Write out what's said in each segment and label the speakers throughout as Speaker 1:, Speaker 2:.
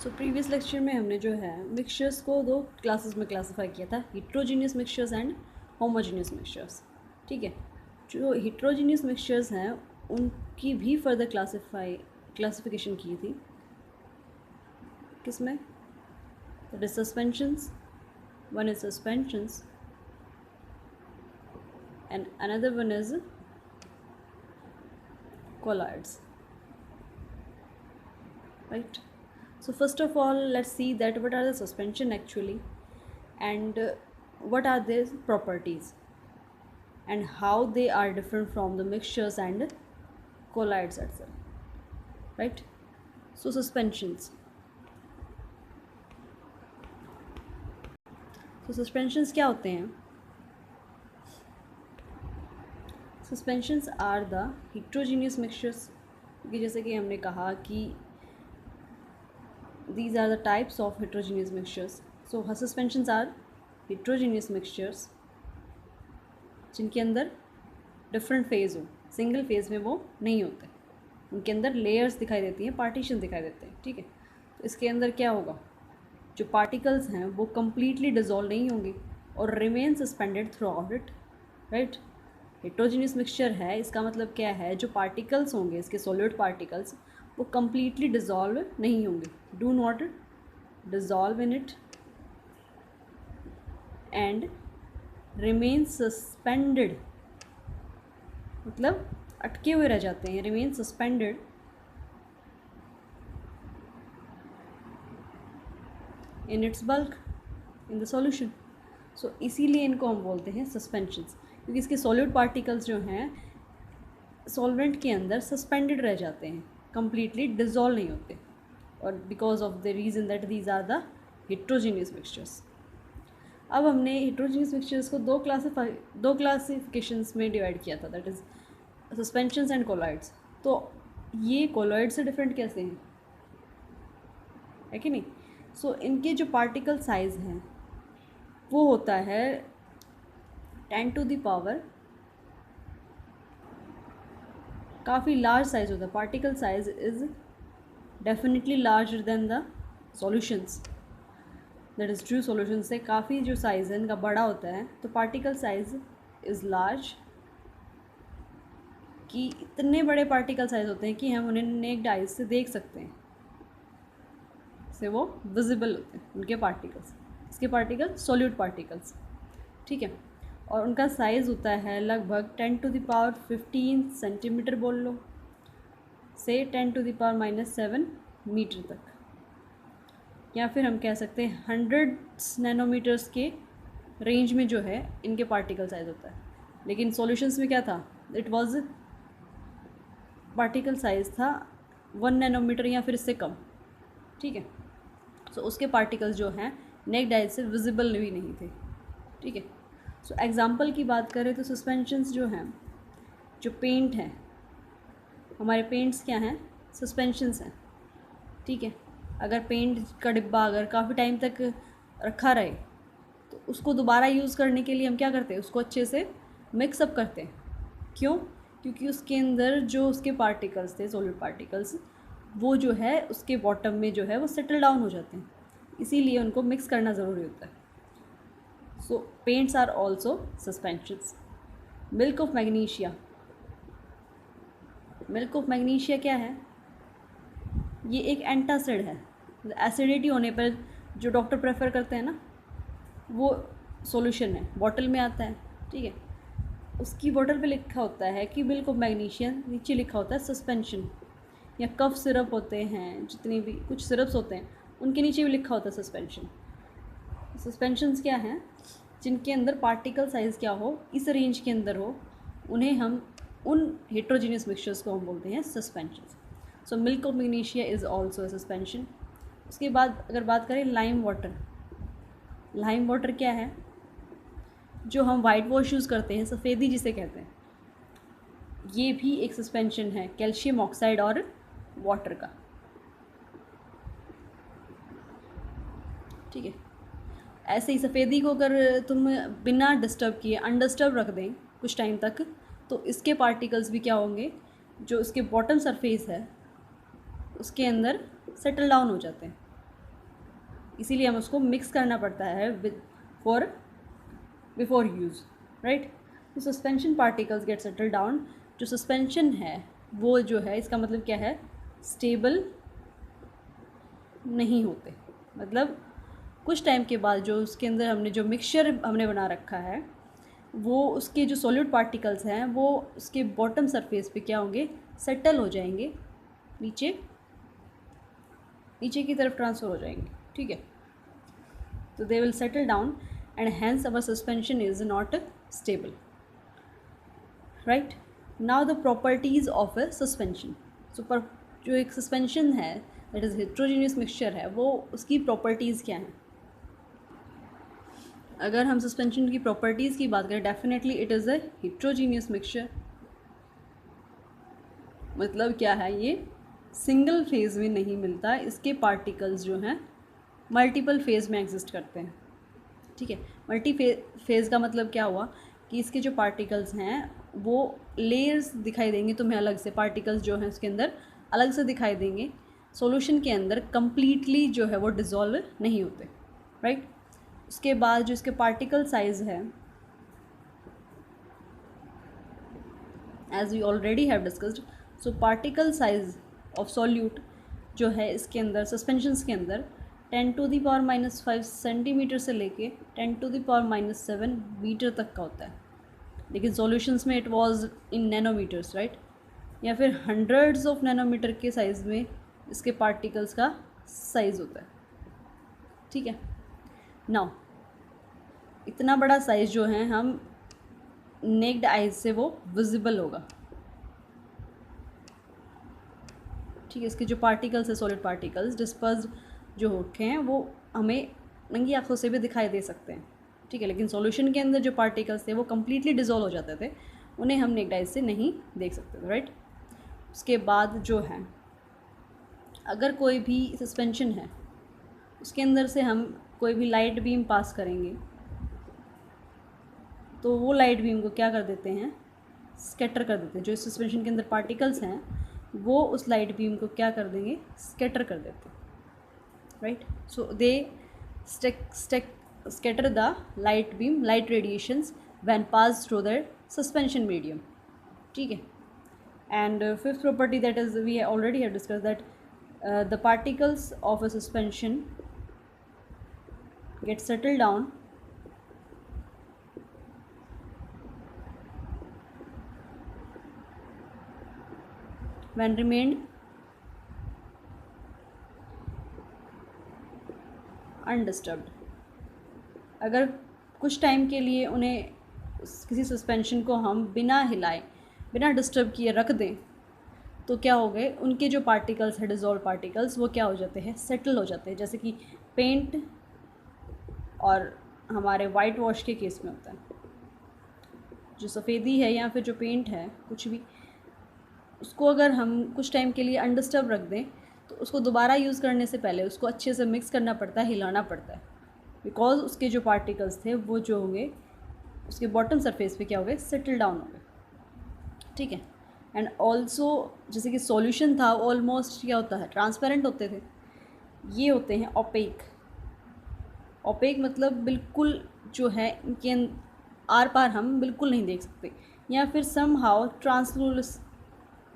Speaker 1: So previous lecture में हमने जो है मिक्सचर्स को दो क्लासेस में क्लासीफाई किया था, heterogeneous mixtures and homogeneous mixtures. ठीक है, जो हिट्रोजीनियस मिक्सचर्स हैं उनकी भी फर्दर क्लासिफिकेशन की थी किसमें, that is suspensions, one is suspensions and another one is colloids, right? So first of all, let's see that what are the suspension actually, and what are their properties and how they are different from the mixtures and colloids itself, right? So suspensions, क्या होते हैं? Suspensions are the heterogeneous mixtures, क्योंकि जैसे कि हमने कहा कि these are the types of heterogeneous mixtures. So suspensions are heterogeneous mixtures जिनके अंदर डिफरेंट फेज़ हो, सिंगल फेज़ में वो नहीं होते, उनके अंदर लेयर्स दिखाई देती हैं, पार्टीशन दिखाई देते हैं। ठीक है, तो इसके अंदर क्या होगा, जो पार्टिकल्स हैं वो कम्प्लीटली डिजॉल्व नहीं होंगे और remain suspended throughout it, right. Heterogeneous mixture है, इसका मतलब क्या है, जो पार्टिकल्स होंगे इसके सॉलिड पार्टिकल्स वो कम्प्लीटली डिजॉल्व नहीं होंगे, do not dissolve in it and remain suspended, मतलब अटके हुए रह जाते हैं, remain suspended in its bulk in the solution. So इसीलिए इनको हम बोलते हैं सस्पेंशंस, क्योंकि इसके सॉलिड पार्टिकल्स जो हैं सॉल्वेंट के अंदर सस्पेंडेड रह जाते हैं, कम्प्लीटली डिजॉल्व नहीं होते, और because of the reason that these are the heterogeneous mixtures. अब हमने हिट्रोजीनियस मिक्सचर्स को दो क्लासिफिकेशंस में डिवाइड किया था, that is suspensions and colloids. तो ये कोलॉइड से डिफरेंट कैसे हैं, है कि नहीं? सो इनके जो पार्टिकल साइज़ हैं वो होता है 10 टू द पावर, काफ़ी लार्ज साइज होता है, particle size is definitely larger than the solutions, that is true. Solution से काफ़ी जो साइज़ है इनका बड़ा होता है, तो पार्टिकल साइज इज़ लार्ज, कि इतने बड़े पार्टिकल साइज होते हैं कि हम उन्हें नेक्ड आइज से देख सकते हैं, से वो विजिबल होते हैं उनके पार्टिकल्स, इसके पार्टिकल सॉल्यूट पार्टिकल्स। ठीक है, और उनका साइज़ होता है लगभग 10 टू द पावर 15 सेंटीमीटर बोल लो, से 10 टू द पावर -7 मीटर तक, या फिर हम कह सकते हैं 100 नैनोमीटर्स के रेंज में जो है इनके पार्टिकल साइज होता है। लेकिन सॉल्यूशंस में क्या था, इट वाज पार्टिकल साइज था 1 नैनोमीटर या फिर इससे कम। ठीक है, सो उसके पार्टिकल्स जो हैं नेक्ड आई से विजिबल भी नहीं थे। ठीक है, सो एग्ज़ाम्पल की बात करें तो सस्पेंशंस जो हैं, जो पेंट हैं, हमारे पेंट्स क्या हैं, सस्पेंशंस हैं। ठीक है, अगर पेंट का डिब्बा अगर काफ़ी टाइम तक रखा रहे तो उसको दोबारा यूज़ करने के लिए हम क्या करते हैं, उसको अच्छे से मिक्सअप करते हैं। क्यों? क्योंकि उसके अंदर जो उसके पार्टिकल्स थे, सॉलिड पार्टिकल्स, वो जो है उसके बॉटम में जो है वो सेटल डाउन हो जाते हैं, इसीलिए उनको मिक्स करना ज़रूरी होता है। So paints are also suspensions. Milk of magnesia, milk of magnesia क्या है, ये एक एंटासिड है, एसिडिटी होने पर जो डॉक्टर प्रेफर करते हैं ना वो सॉल्यूशन है, बॉटल में आता है। ठीक है, उसकी बॉटल पे लिखा होता है कि मिल्क ऑफ मैग्नीशिया, नीचे लिखा होता है सस्पेंशन, या कफ सिरप होते हैं, जितने भी कुछ सिरप्स होते हैं उनके नीचे भी लिखा होता है सस्पेंशन। सस्पेंशंस क्या हैं, जिनके अंदर पार्टिकल साइज़ क्या हो, इस रेंज के अंदर हो, उन्हें हम उन हेट्रोजीनियस मिक्सचर्स को हम बोलते हैं suspensions. So milk of magnesia is also a suspension. उसके बाद अगर बात करें लाइम वाटर, लाइम वाटर क्या है, जो हम वाइट वॉश यूज़ करते हैं, सफ़ेदी जिसे कहते हैं, ये भी एक सस्पेंशन है कैल्शियम ऑक्साइड और वाटर का। ठीक है, ऐसे ही सफ़ेदी को अगर तुम बिना डिस्टर्ब किए अनडिस्टर्ब रख दें कुछ टाइम तक, तो इसके पार्टिकल्स भी क्या होंगे, जो इसके बॉटम सरफेस है उसके अंदर सेटल डाउन हो जाते हैं। इसीलिए हम उसको मिक्स करना पड़ता है with for before use, right. तो suspension particles get settle down. जो सस्पेंशन है वो जो है, इसका मतलब क्या है, स्टेबल नहीं होते। मतलब कुछ टाइम के बाद जो उसके अंदर हमने जो मिक्सचर हमने बना रखा है, वो उसके जो सॉलिड पार्टिकल्स हैं वो उसके बॉटम सरफेस पे क्या होंगे, सेटल हो जाएंगे, नीचे नीचे की तरफ ट्रांसफ़र हो जाएंगे, ठीक है। तो they will settle down and hence our suspension is not stable, right. Now the properties of a suspension. So पर जो एक सस्पेंशन है दैट इज़ हेट्रोजीनियस मिक्सचर है, वो उसकी प्रॉपर्टीज़ क्या हैं। अगर हम सस्पेंशन की प्रॉपर्टीज़ की बात करें, definitely it is a heterogeneous mixture. मतलब क्या है, ये सिंगल फेज़ में नहीं मिलता, इसके पार्टिकल्स जो हैं मल्टीपल फेज़ में एग्जिस्ट करते हैं, ठीक है। मल्टी फेज़ का मतलब क्या हुआ कि इसके जो पार्टिकल्स हैं वो लेयर्स दिखाई देंगे तुम्हें अलग से, पार्टिकल्स जो हैं उसके अंदर अलग से दिखाई देंगे, सॉल्यूशन के अंदर कंप्लीटली जो है वो डिज़ोल्व नहीं होते, राइट। उसके बाद जो इसके पार्टिकल साइज़ है, as we already have discussed, so particle size of solute जो है इसके अंदर सस्पेंशंस के अंदर 10⁻⁻5 सेंटीमीटर से लेके 10⁻⁻7 मीटर तक का होता है। लेकिन सॉल्यूशंस में it was in nanometers, right, या फिर हंड्रेड्स ऑफ नैनोमीटर के साइज़ में इसके पार्टिकल्स का साइज़ होता है, ठीक है। नाउ इतना बड़ा साइज़ जो है हम नेक्ड आइज से वो विजिबल होगा, ठीक है। इसके जो पार्टिकल्स है, सॉलिड पार्टिकल्स डिस्पर्स जो होते हैं, वो हमें नंगी आँखों से भी दिखाई दे सकते हैं, ठीक है। लेकिन सॉल्यूशन के अंदर जो पार्टिकल्स थे वो कम्प्लीटली डिज़ोल्व हो जाते थे, उन्हें हम नेक्ड आइज से नहीं देख सकते थे, राइट। उसके बाद जो है, अगर कोई भी सस्पेंशन है उसके अंदर से हम कोई भी लाइट बीम पास करेंगे तो वो लाइट बीम को क्या कर देते हैं, स्कैटर कर देते हैं। जो सस्पेंशन के अंदर पार्टिकल्स हैं वो उस लाइट बीम को क्या कर देंगे, स्कैटर कर देते हैं, right. So they scatter the light beam, light radiations when passed through the suspension medium, ठीक है। And fifth property that is we already have discussed that the particles of a suspension get settled down when remained undisturbed। अगर कुछ time के लिए उन्हें किसी suspension को हम बिना हिलाए, बिना डिस्टर्ब किए रख दें तो क्या हो गए, उनके जो पार्टिकल्स है, डिज़ोल्व पार्टिकल्स, वो क्या हो जाते हैं, सेटल हो जाते हैं। जैसे कि पेंट और हमारे वाइट वॉश के केस में होता है, जो सफ़ेदी है या फिर जो पेंट है कुछ भी, उसको अगर हम कुछ टाइम के लिए अनडिस्टर्ब रख दें तो उसको दोबारा यूज़ करने से पहले उसको अच्छे से मिक्स करना पड़ता है, हिलाना पड़ता है, बिकॉज उसके जो पार्टिकल्स थे वो जो होंगे उसके बॉटम सरफेस पे क्या हो गए, सेटल डाउन हो गए, ठीक है। एंड ऑल्सो जैसे कि सॉल्यूशन था ऑलमोस्ट क्या होता है, ट्रांसपेरेंट होते थे, ये होते हैं ओपेक। ओपेक मतलब बिल्कुल जो है इनके आर पार हम बिल्कुल नहीं देख सकते, या फिर सम हाउ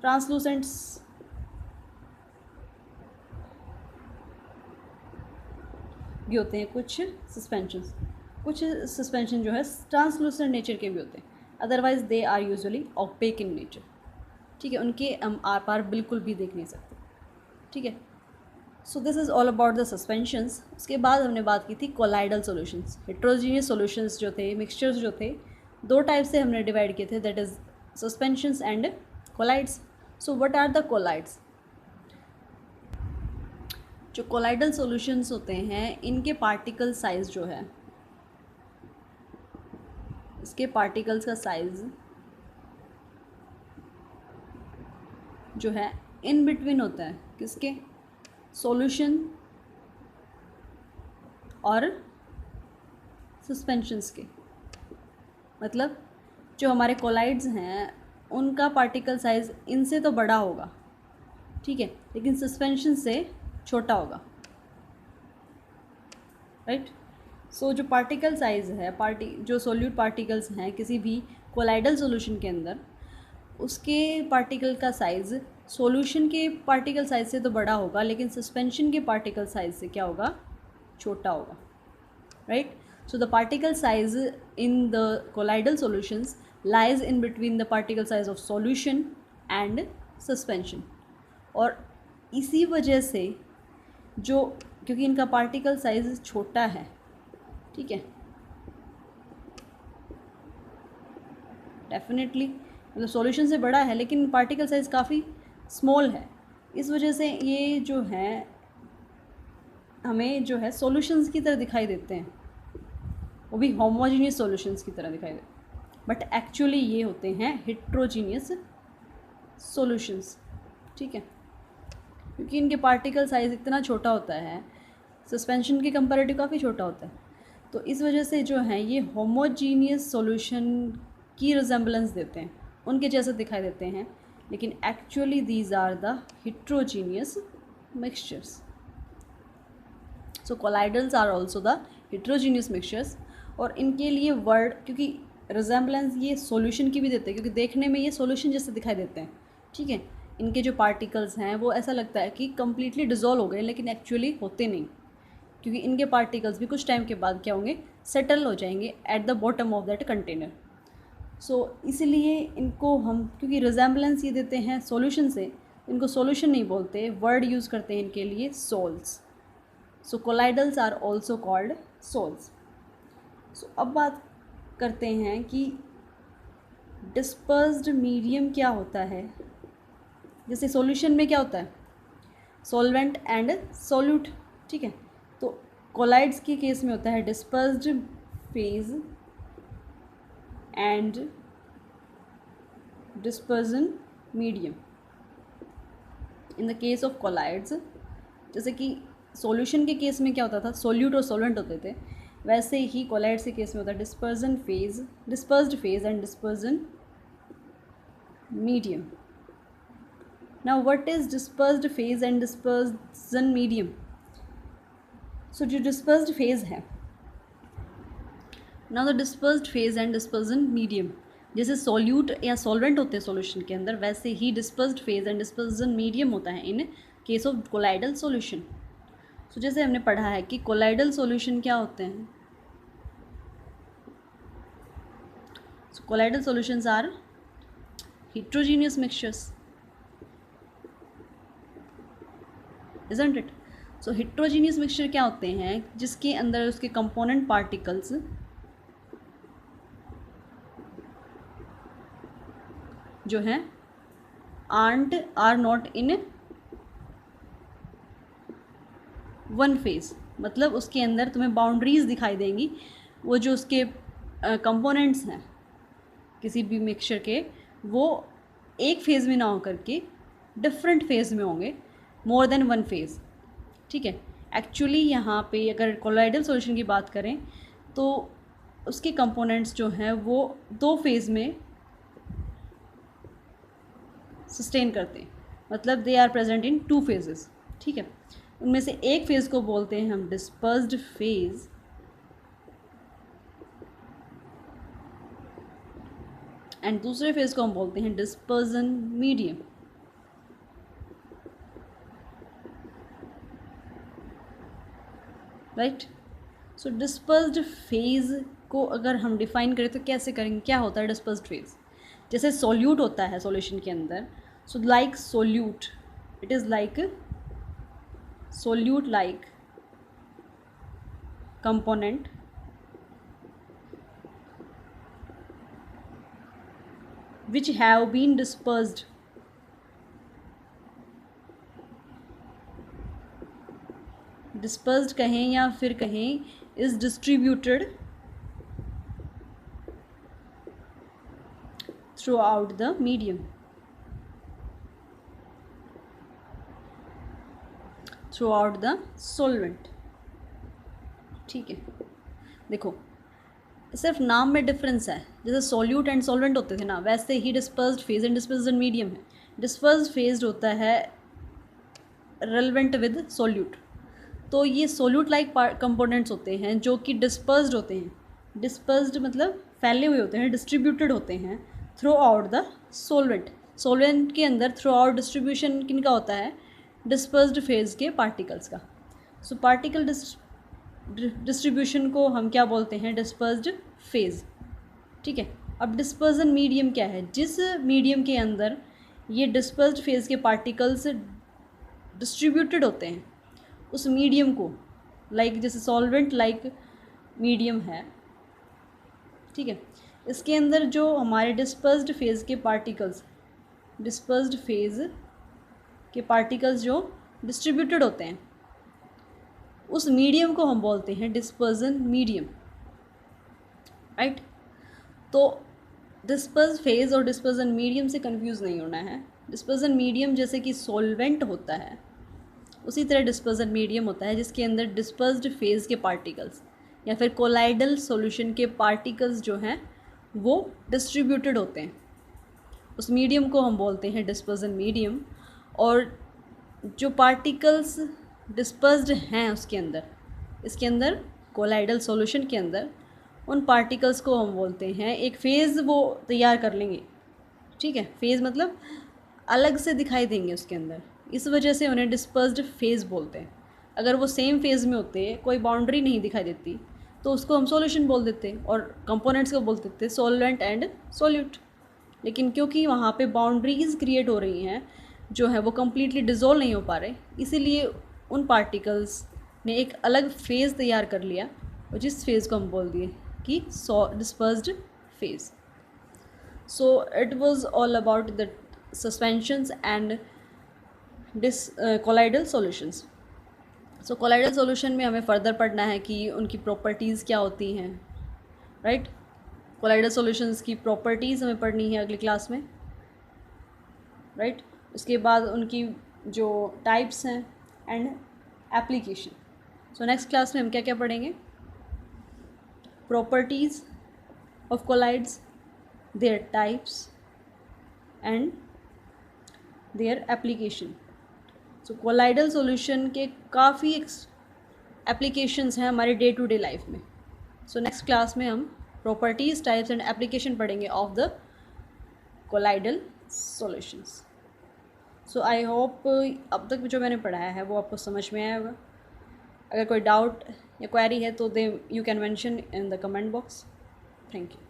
Speaker 1: ट्रांसलूसेंट्स भी होते हैं। कुछ सस्पेंशन जो है ट्रांसलूसेंट नेचर के भी होते हैं, otherwise they are usually opaque in nature, ठीक है। उनके हम आर पार बिल्कुल भी देख नहीं सकते, ठीक है। So this is all about the suspensions. उसके बाद हमने बात की थी कोलाइडल सॉल्यूशंस। हेट्रोजीनियस सॉल्यूशंस जो थे, मिक्सचर्स जो थे, दो टाइप से हमने डिवाइड किए थे, that is suspensions and colloids. So what are the colloids? जो कोलाइडल सॉल्यूशंस होते हैं इनके पार्टिकल साइज़ जो है, इसके पार्टिकल्स का साइज़ जो है इन बिटवीन होता है, किसके, सॉल्यूशन और सस्पेंशंस के। मतलब जो हमारे कोलाइड्स हैं उनका पार्टिकल साइज़ इनसे तो बड़ा होगा, ठीक है, लेकिन सस्पेंशन से छोटा होगा। राइट। सो जो पार्टिकल साइज़ है, जो सोल्यूट पार्टिकल्स हैं किसी भी कोलाइडल सॉल्यूशन के अंदर, उसके पार्टिकल का साइज़ सॉल्यूशन के पार्टिकल साइज़ से तो बड़ा होगा, लेकिन सस्पेंशन के पार्टिकल साइज़ से क्या होगा, छोटा होगा, right. So the particle size in the colloidal solutions lies in between the particle size of solution and suspension. और इसी वजह से जो, क्योंकि इनका पार्टिकल साइज छोटा है, ठीक है, डेफिनेटली मतलब सॉल्यूशन से बड़ा है लेकिन पार्टिकल साइज़ काफ़ी स्मॉल है, इस वजह से ये जो है हमें जो है सॉल्यूशंस की तरह दिखाई देते हैं, वो भी होमोजीनियस सॉल्यूशंस की तरह दिखाई देते हैं, बट एक्चुअली ये होते हैं हेट्रोजीनियस सॉल्यूशंस, ठीक है, क्योंकि इनके पार्टिकल साइज़ इतना छोटा होता है, सस्पेंशन के कंपैरेटिव काफ़ी छोटा होता है, तो इस वजह से जो है ये होमोजीनियस सॉल्यूशन की रिजेंबलेंस देते हैं, उनके जैसे दिखाई देते हैं, लेकिन actually these are the heterogeneous mixtures. So colloidals are also the heterogeneous mixtures. और इनके लिए वर्ड, क्योंकि रिजेंबलेंस ये सॉल्यूशन की भी देते हैं, क्योंकि देखने में ये सॉल्यूशन जैसे दिखाई देते हैं, ठीक है, इनके जो पार्टिकल्स हैं वो ऐसा लगता है कि कम्प्लीटली डिज़ोल्व हो गए, लेकिन एक्चुअली होते नहीं, क्योंकि इनके पार्टिकल्स भी कुछ टाइम के बाद क्या होंगे, सेटल हो जाएंगे at the bottom of that container. So इसलिए इनको हम, क्योंकि रिजेंबलेंस ये देते हैं सॉल्यूशन से, इनको सॉल्यूशन नहीं बोलते, वर्ड यूज़ करते हैं इनके लिए sols. So colloidals are also called sols. So अब बात करते हैं कि डिस्पर्स्ड मीडियम क्या होता है। जैसे सॉल्यूशन में क्या होता है, सॉल्वेंट एंड सोल्यूट, ठीक है, तो कोलाइड्स के केस में होता है dispersed phase and dispersion medium. In the case of colloids, जैसे कि सॉल्यूशन के केस में क्या होता था, सोल्यूट और सॉल्वेंट होते थे, वैसे ही कोलाइड्स के केस में होता है dispersed phase and dispersion medium. Now what is dispersed phase and dispersion medium. So जो डिस्पर्स्ड फेज है, now the dispersed phase and dispersion medium, जैसे सॉल्यूट या सॉल्वेंट होते हैं सॉल्यूशन के अंदर, वैसे ही dispersed phase and dispersion medium होता है in case of colloidal solution. So जैसे हमने पढ़ा है कि कोलाइडल सॉल्यूशन क्या होते हैं, so colloidal solutions are heterogeneous mixtures, isn't it. So heterogeneous mixture क्या होते हैं, जिसके अंदर उसके कंपोनेंट पार्टिकल्स जो हैं are not in one phase, मतलब उसके अंदर तुम्हें बाउंड्रीज दिखाई देंगी, वो जो उसके कंपोनेंट्स हैं किसी भी मिक्सचर के, वो एक फेज़ में ना हो करके डिफरेंट फेज़ में होंगे, मोर देन वन फेज़, ठीक है। एक्चुअली यहाँ पे अगर कोलाइडल सॉल्यूशन की बात करें तो उसके कंपोनेंट्स जो हैं वो दो फेज़ में सस्टेन करते हैं, मतलब they are present in two phases, ठीक है। उनमें से एक फेज़ को बोलते हैं हम डिस्पर्स्ड फेज़ एंड दूसरे फेज़ को हम बोलते हैं डिस्पर्जन मीडियम। राइट। सो डिस्पर्स्ड फेज़ को अगर हम डिफाइन करें तो कैसे करेंगे, क्या होता है डिस्पर्स्ड फेज़। जैसे सोल्यूट होता है सॉल्यूशन के अंदर, so like solute, it is like solute like component which have been dispersed कहें या फिर कहें is distributed throughout the medium, through out the solvent, ठीक है। देखो सिर्फ नाम में डिफरेंस है, जैसे सोल्यूट एंड सॉल्वेंट होते थे ना, वैसे ही dispersed phase and dispersion medium है। डिस्पर्स्ड फेज होता है रेलेवेंट विद सोल्यूट, तो ये सोल्यूट लाइक कंपोनेंट्स होते हैं जो कि डिस्पर्स्ड होते हैं। डिस्पर्स्ड मतलब फैले हुए होते हैं, डिस्ट्रीब्यूटेड होते हैं through out the solvent. Solvent के अंदर थ्रू आउट डिस्ट्रीब्यूशन किनका होता है? डिस्पर्स्ड फेज के पार्टिकल्स का। सो पार्टिकल डिस्ट्रीब्यूशन को हम क्या बोलते हैं? Dispersed phase. ठीक है, अब डिस्पर्जन मीडियम क्या है? जिस मीडियम के अंदर ये डिस्पर्स्ड फेज के पार्टिकल्स डिस्ट्रीब्यूटेड होते हैं, उस मीडियम को जैसे सॉल्वेंट लाइक मीडियम है, ठीक है, इसके अंदर जो हमारे डिस्पर्स्ड फेज के पार्टिकल्स जो डिस्ट्रीब्यूटेड होते हैं, उस मीडियम को हम बोलते हैं डिस्पर्जन मीडियम, राइट। तो डिस्पर्स फेज और डिस्पर्जन मीडियम से कंफ्यूज नहीं होना है। डिस्पर्जन मीडियम जैसे कि सॉल्वेंट होता है, उसी तरह डिस्पर्जन मीडियम होता है जिसके अंदर डिस्पर्स्ड फेज के पार्टिकल्स या फिर कोलाइडल सॉल्यूशन के पार्टिकल्स जो हैं वो डिस्ट्रीब्यूटेड होते हैं। उस मीडियम को हम बोलते हैं डिस्पर्जन मीडियम। और जो पार्टिकल्स डिस्पर्स्ड हैं इसके अंदर कोलाइडल सॉल्यूशन के अंदर, उन पार्टिकल्स को हम बोलते हैं, एक फ़ेज़ वो तैयार कर लेंगे, ठीक है, फ़ेज़ मतलब अलग से दिखाई देंगे उसके अंदर, इस वजह से उन्हें डिस्पर्स्ड फेज़ बोलते हैं। अगर वो सेम फेज़ में होते, कोई बाउंड्री नहीं दिखाई देती, तो उसको हम सॉल्यूशन बोल देते और कंपोनेंट्स को बोल देते सॉल्वेंट एंड सॉल्यूट। लेकिन क्योंकि वहाँ पे बाउंड्रीज़ क्रिएट हो रही हैं जो है वो कम्प्लीटली डिज़ोल्व नहीं हो पा रहे, इसीलिए उन पार्टिकल्स ने एक अलग फेज़ तैयार कर लिया और जिस फेज़ को हम बोल दिए कि dispersed phase. So it was all about the suspensions and colloidal solutions. So colloidal solution में हमें फर्दर पढ़ना है कि उनकी प्रॉपर्टीज़ क्या होती हैं, राइट। colloidal solutions की प्रॉपर्टीज़ हमें पढ़नी है अगली क्लास में, राइट। उसके बाद उनकी जो टाइप्स हैं and application. So next class में हम क्या क्या पढ़ेंगे? properties of colloids, their types and their application. So colloidal solution के काफ़ी applications हैं हमारे डे टू डे लाइफ में। So next class में हम properties, types and application पढ़ेंगे of the colloidal solutions. So I hope अब तक जो मैंने पढ़ाया है वो आपको समझ में आया होगा। अगर कोई डाउट या क्वेरी है तो they you can mention in the comment box. Thank you.